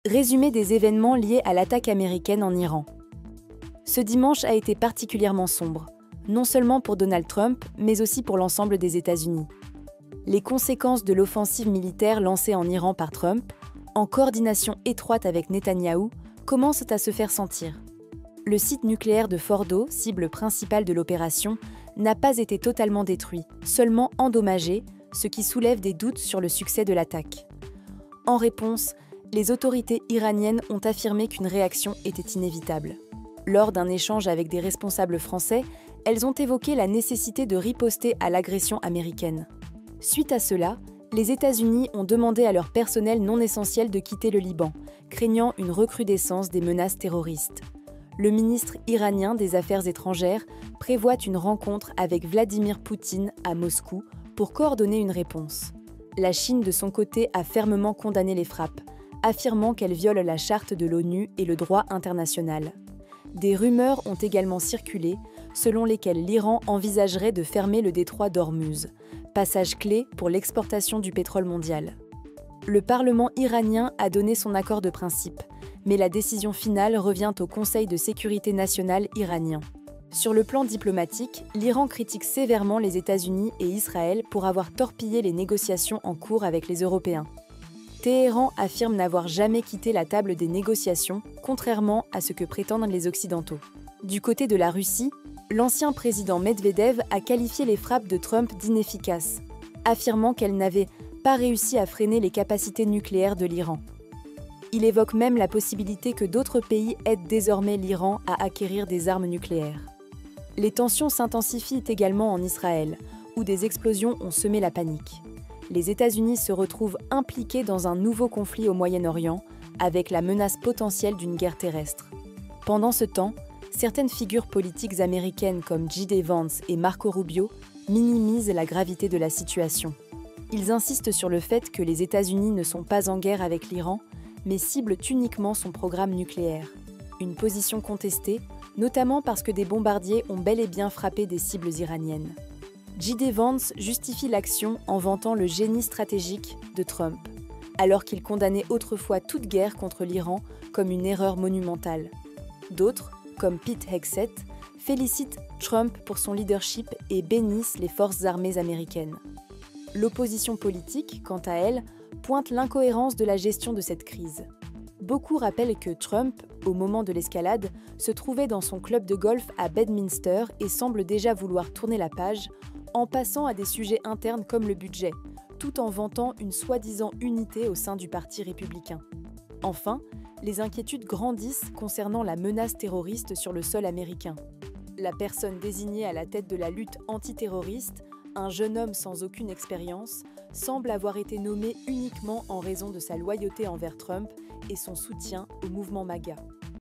Résumé des événements liés à l'attaque américaine en Iran. Ce dimanche a été particulièrement sombre, non seulement pour Donald Trump, mais aussi pour l'ensemble des États-Unis. Les conséquences de l'offensive militaire lancée en Iran par Trump, en coordination étroite avec Netanyahou, commencent à se faire sentir. Le site nucléaire de Fordo, cible principale de l'opération, n'a pas été totalement détruit, seulement endommagé, ce qui soulève des doutes sur le succès de l'attaque. En réponse, les autorités iraniennes ont affirmé qu'une réaction était inévitable. Lors d'un échange avec des responsables français, elles ont évoqué la nécessité de riposter à l'agression américaine. Suite à cela, les États-Unis ont demandé à leur personnel non essentiel de quitter le Liban, craignant une recrudescence des menaces terroristes. Le ministre iranien des Affaires étrangères prévoit une rencontre avec Vladimir Poutine à Moscou pour coordonner une réponse. La Chine, de son côté, a fermement condamné les frappes, affirmant qu'elles violent la charte de l'ONU et le droit international. Des rumeurs ont également circulé, selon lesquelles l'Iran envisagerait de fermer le détroit d'Ormuz, passage clé pour l'exportation du pétrole mondial. Le Parlement iranien a donné son accord de principe, mais la décision finale revient au Conseil de sécurité nationale iranien. Sur le plan diplomatique, l'Iran critique sévèrement les États-Unis et Israël pour avoir torpillé les négociations en cours avec les Européens. Téhéran affirme n'avoir jamais quitté la table des négociations, contrairement à ce que prétendent les Occidentaux. Du côté de la Russie, l'ancien président Medvedev a qualifié les frappes de Trump d'inefficaces, affirmant qu'elles n'avaient pas réussi à freiner les capacités nucléaires de l'Iran. Il évoque même la possibilité que d'autres pays aident désormais l'Iran à acquérir des armes nucléaires. Les tensions s'intensifient également en Israël, où des explosions ont semé la panique. Les États-Unis se retrouvent impliqués dans un nouveau conflit au Moyen-Orient, avec la menace potentielle d'une guerre terrestre. Pendant ce temps, certaines figures politiques américaines comme J.D. Vance et Marco Rubio minimisent la gravité de la situation. Ils insistent sur le fait que les États-Unis ne sont pas en guerre avec l'Iran, mais ciblent uniquement son programme nucléaire. Une position contestée, notamment parce que des bombardiers ont bel et bien frappé des cibles iraniennes. J.D. Vance justifie l'action en vantant le génie stratégique de Trump, alors qu'il condamnait autrefois toute guerre contre l'Iran comme une erreur monumentale. D'autres, comme Pete Hegseth, félicitent Trump pour son leadership et bénissent les forces armées américaines. L'opposition politique, quant à elle, pointe l'incohérence de la gestion de cette crise. Beaucoup rappellent que Trump, au moment de l'escalade, se trouvait dans son club de golf à Bedminster et semble déjà vouloir tourner la page, en passant à des sujets internes comme le budget, tout en vantant une soi-disant unité au sein du Parti républicain. Enfin, les inquiétudes grandissent concernant la menace terroriste sur le sol américain. La personne désignée à la tête de la lutte antiterroriste, un jeune homme sans aucune expérience, semble avoir été nommé uniquement en raison de sa loyauté envers Trump et son soutien au mouvement MAGA.